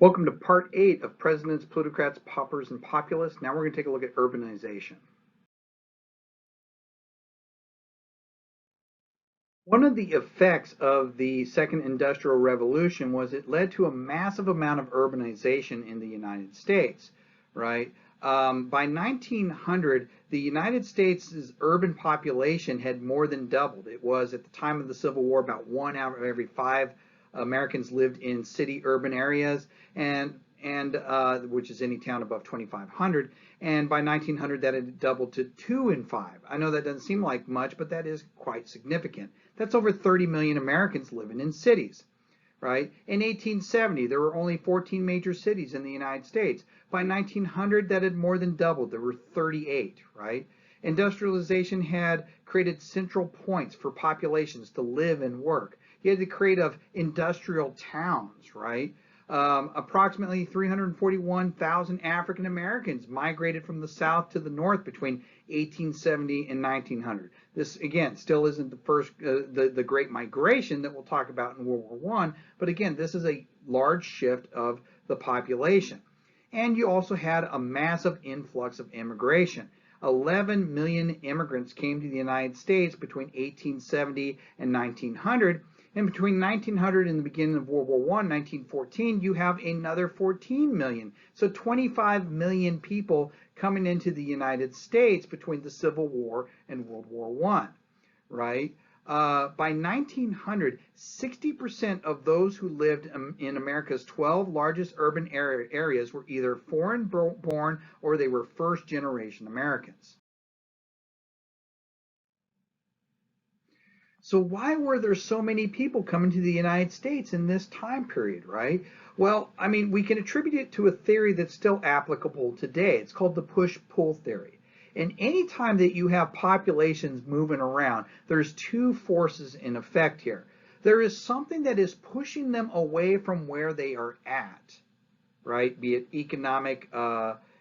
Welcome to part 8 of Presidents, Plutocrats, Paupers, and Populists. Now we're going to take a look at urbanization. One of the effects of the Second Industrial Revolution was it led to a massive amount of urbanization in the United States, right? By 1900, the United States' urban population had more than doubled. It was, at the time of the Civil War, about 1 out of every 5 Americans lived in city urban areas, and which is any town above 2,500. And by 1900, that had doubled to 2 in 5. I know that doesn't seem like much, but that is quite significant. That's over 30 million Americans living in cities, right? In 1870, there were only 14 major cities in the United States. By 1900, that had more than doubled. There were 38, right? Industrialization had created central points for populations to live and work. You had to create industrial towns, right? Approximately 341,000 African Americans migrated from the South to the North between 1870 and 1900. This, again, still isn't the Great Migration that we'll talk about in World War I, but again, this is a large shift of the population. And you also had a massive influx of immigration. 11 million immigrants came to the United States between 1870 and 1900. And between 1900 and the beginning of World War I, 1914, you have another 14 million. So 25 million people coming into the United States between the Civil War and World War I, right? By 1900, 60% of those who lived in America's 12 largest urban areas were either foreign born or they were first generation Americans. So why were there so many people coming to the United States in this time period, right? Well, I mean, we can attribute it to a theory that's still applicable today. It's called the push-pull theory. And any time that you have populations moving around, there's two forces in effect here. There is something that is pushing them away from where they are at, right? Be it economic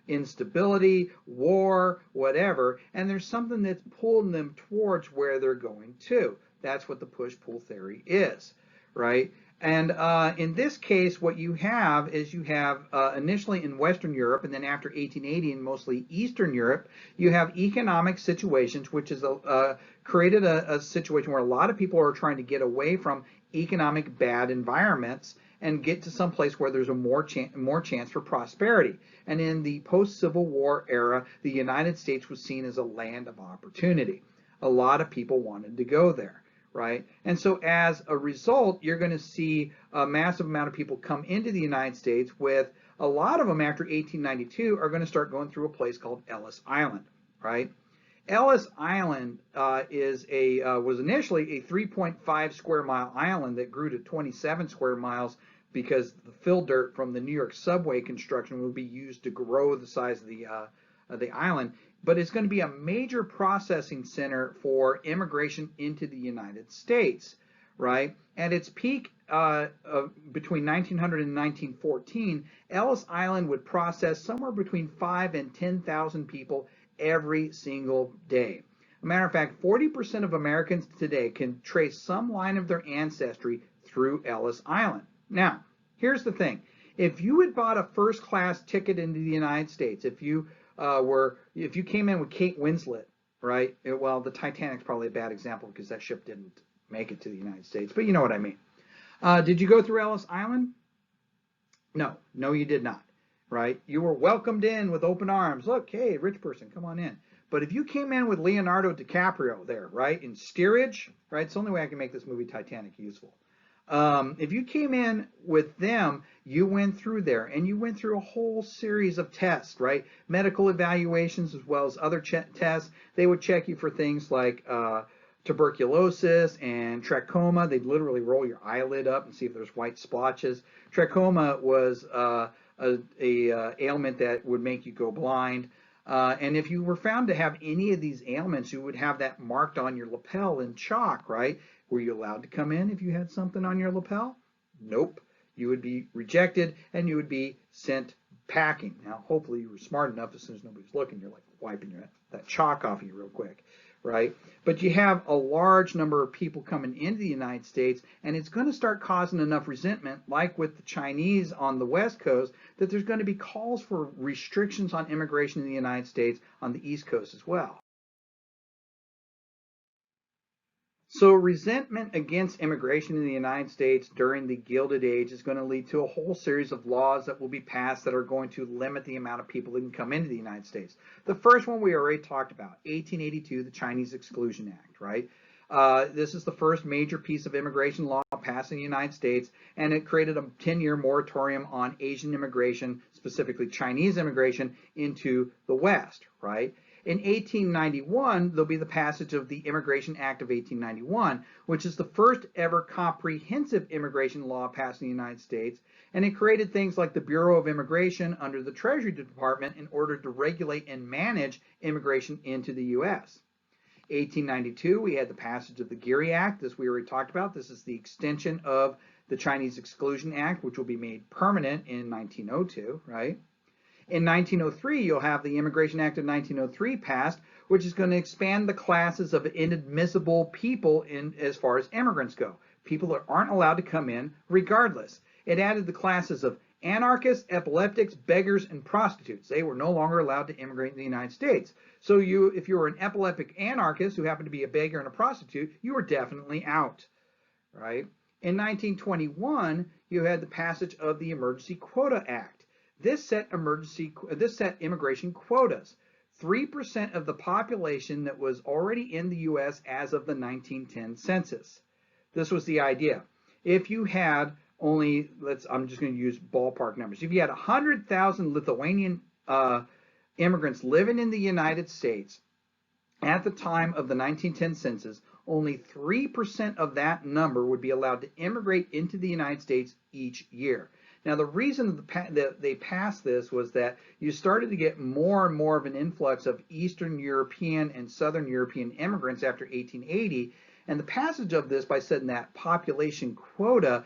instability, war, whatever, and there's something that's pulling them towards where they're going to. That's what the push-pull theory is, right? And in this case, what you have is you have initially in Western Europe, and then after 1880 in mostly Eastern Europe, you have economic situations, which has created a situation where a lot of people are trying to get away from economic bad environments and get to some place where there's a more chance for prosperity. And in the post-Civil War era, the United States was seen as a land of opportunity. A lot of people wanted to go there, right? And so as a result, you're going to see a massive amount of people come into the United States, with a lot of them after 1892 are going to start going through a place called Ellis Island, right? Ellis Island was initially a 3.5 square mile island that grew to 27 square miles because the fill dirt from the New York subway construction would be used to grow the size of the island. But it's going to be a major processing center for immigration into the United States, right? At its peak between 1900 and 1914, Ellis Island would process somewhere between 5 and 10,000 people every single day. As a matter of fact, 40% of Americans today can trace some line of their ancestry through Ellis Island. Now, here's the thing. If you had bought a first-class ticket into the United States, if you came in with Kate Winslet, right? Well, the Titanic's probably a bad example because that ship didn't make it to the United States, but you know what I mean. Did you go through Ellis Island? No, you did not, right? You were welcomed in with open arms. Look, hey, rich person, come on in. But if you came in with Leonardo DiCaprio there, right, in steerage, right? It's the only way I can make this movie Titanic useful. If you came in with them, you went through there, and you went through a whole series of tests, right? Medical evaluations as well as other tests. They would check you for things like tuberculosis and trachoma. They'd literally roll your eyelid up and see if there's white splotches. Trachoma was a ailment that would make you go blind. And if you were found to have any of these ailments, you would have that marked on your lapel in chalk, right? Were you allowed to come in if you had something on your lapel? Nope. You would be rejected and you would be sent packing. Now, hopefully you were smart enough as soon as nobody's looking, you're like wiping that chalk off of you real quick, right? But you have a large number of people coming into the United States, and it's going to start causing enough resentment, like with the Chinese on the West Coast, that there's going to be calls for restrictions on immigration in the United States on the East Coast as well. So resentment against immigration in the United States during the Gilded Age is going to lead to a whole series of laws that will be passed that are going to limit the amount of people that can come into the United States. The first one we already talked about, 1882, the Chinese Exclusion Act, right? This is the first major piece of immigration law passed in the United States, and it created a 10-year moratorium on Asian immigration, specifically Chinese immigration, into the West, right? In 1891, there'll be the passage of the Immigration Act of 1891, which is the first ever comprehensive immigration law passed in the United States, and it created things like the Bureau of Immigration under the Treasury Department in order to regulate and manage immigration into the U.S. 1892, we had the passage of the Geary Act, this we already talked about. This is the extension of the Chinese Exclusion Act, which will be made permanent in 1902, right? In 1903, you'll have the Immigration Act of 1903 passed, which is going to expand the classes of inadmissible people in as far as immigrants go. People that aren't allowed to come in regardless. It added the classes of anarchists, epileptics, beggars, and prostitutes. They were no longer allowed to immigrate in the United States. So if you were an epileptic anarchist who happened to be a beggar and a prostitute, you were definitely out, right? In 1921, you had the passage of the Emergency Quota Act. This set immigration quotas. 3% of the population that was already in the U.S. as of the 1910 census. This was the idea. If you had only, I'm just going to use ballpark numbers. If you had 100,000 Lithuanian immigrants living in the United States at the time of the 1910 census, only 3% of that number would be allowed to immigrate into the United States each year. Now, the reason that they passed this was that you started to get more and more of an influx of Eastern European and Southern European immigrants after 1880, and the passage of this by setting that population quota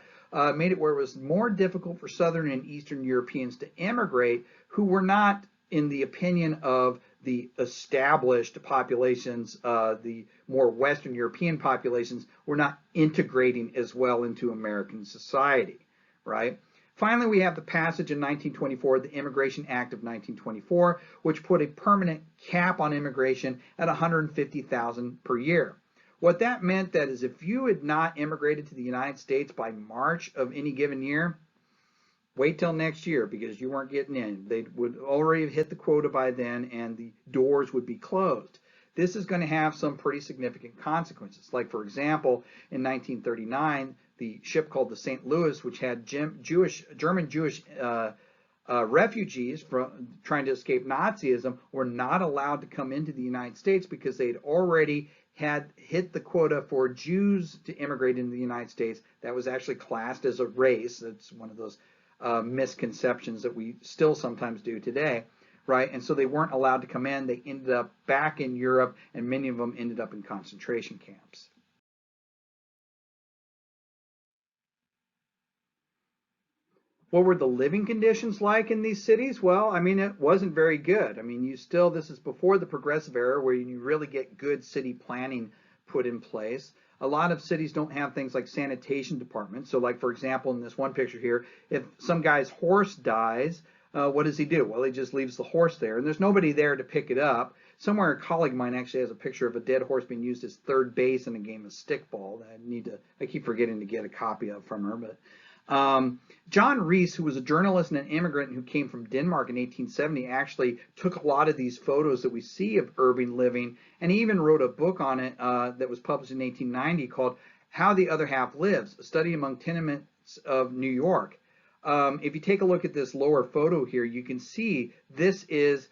made it where it was more difficult for Southern and Eastern Europeans to immigrate who were not, in the opinion of the established populations, the more Western European populations, were not integrating as well into American society, right? Finally, we have the passage in 1924, the Immigration Act of 1924, which put a permanent cap on immigration at 150,000 per year. What that meant that is if you had not immigrated to the United States by March of any given year, wait till next year because you weren't getting in. They would already have hit the quota by then and the doors would be closed. This is going to have some pretty significant consequences. Like, for example, in 1939, the ship called the St. Louis, which had German Jewish refugees from trying to escape Nazism, were not allowed to come into the United States because they'd already had hit the quota for Jews to immigrate into the United States. That was actually classed as a race. That's one of those misconceptions that we still sometimes do today, right? And so they weren't allowed to come in. They ended up back in Europe, and many of them ended up in concentration camps. What were the living conditions like in these cities? Well, I mean, it wasn't very good. I mean, this is before the progressive era where you really get good city planning put in place. A lot of cities don't have things like sanitation departments. So like, for example, in this one picture here, if some guy's horse dies, what does he do? Well, he just leaves the horse there, and there's nobody there to pick it up. Somewhere a colleague of mine actually has a picture of a dead horse being used as third base in a game of stickball that I keep forgetting to get a copy of from her, but John Reese, who was a journalist and an immigrant who came from Denmark in 1870, actually took a lot of these photos that we see of urban living, and he even wrote a book on it that was published in 1890 called How the Other Half Lives, a study among tenements of New York. If you take a look at this lower photo here, you can see this is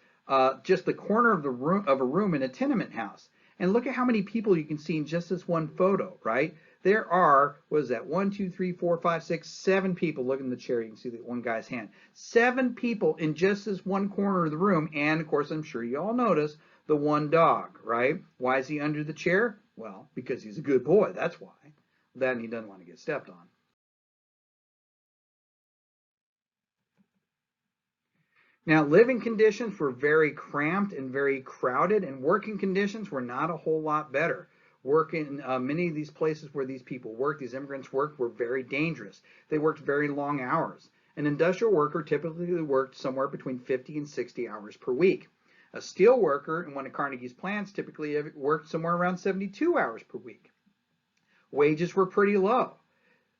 just the corner of a room in a tenement house. And look at how many people you can see in just this one photo, right? There are, what is that, 1, 2, 3, 4, 5, 6, 7 people. Look in the chair, you can see that one guy's hand. 7 people in just this one corner of the room, and of course, I'm sure you all notice the one dog, right? Why is he under the chair? Well, because he's a good boy, that's why. Then he doesn't want to get stepped on. Now, living conditions were very cramped and very crowded, and working conditions were not a whole lot better. Working, many of these places where these people worked, these immigrants worked, were very dangerous. They worked very long hours. An industrial worker typically worked somewhere between 50 and 60 hours per week. A steel worker in one of Carnegie's plants typically worked somewhere around 72 hours per week. Wages were pretty low.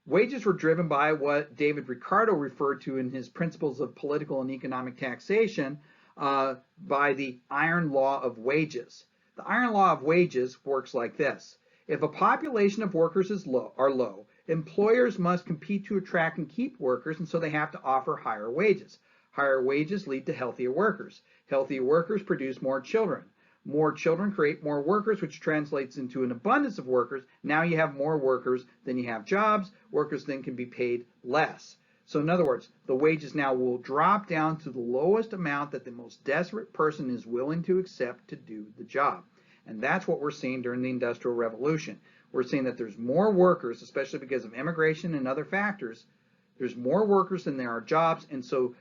Wages were driven by what David Ricardo referred to in his Principles of Political and Economic Taxation by the iron law of wages. The iron law of wages works like this. If a population of workers are low, employers must compete to attract and keep workers, and so they have to offer higher wages. Higher wages lead to healthier workers. Healthier workers produce more children. More children create more workers, which translates into an abundance of workers. Now you have more workers than you have jobs. Workers then can be paid less. So in other words, the wages now will drop down to the lowest amount that the most desperate person is willing to accept to do the job. And that's what we're seeing during the Industrial Revolution. We're seeing that there's more workers, especially because of immigration and other factors. There's more workers than there are jobs, and so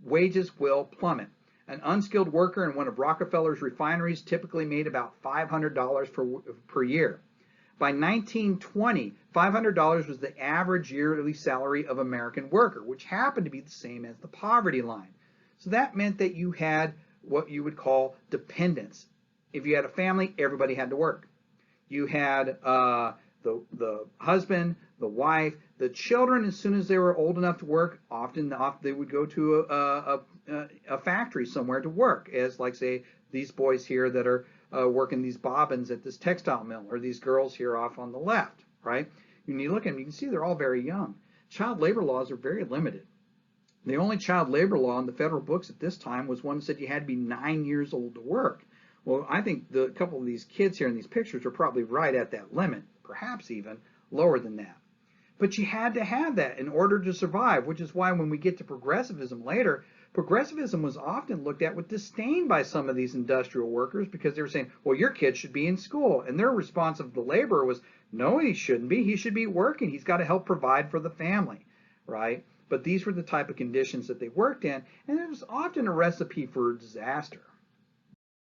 wages will plummet. An unskilled worker in one of Rockefeller's refineries typically made about $500 per year. By 1920, $500 was the average yearly salary of an American worker, which happened to be the same as the poverty line. So that meant that you had what you would call dependents. If you had a family, everybody had to work. You had the husband, the wife, the children. As soon as they were old enough to work, often they would go to a factory somewhere to work, as like say these boys here that are working these bobbins at this textile mill, or these girls here off on the left, right? When you look at them, you can see they're all very young. Child labor laws are very limited. The only child labor law in the federal books at this time was one that said you had to be 9 years old to work. Well, I think a couple of these kids here in these pictures are probably right at that limit, perhaps even lower than that. But you had to have that in order to survive, which is why when we get to progressivism later, progressivism was often looked at with disdain by some of these industrial workers because they were saying, well, your kid should be in school. And their response of the laborer was, no, he shouldn't be. He should be working. He's got to help provide for the family, right? But these were the type of conditions that they worked in, and it was often a recipe for disaster.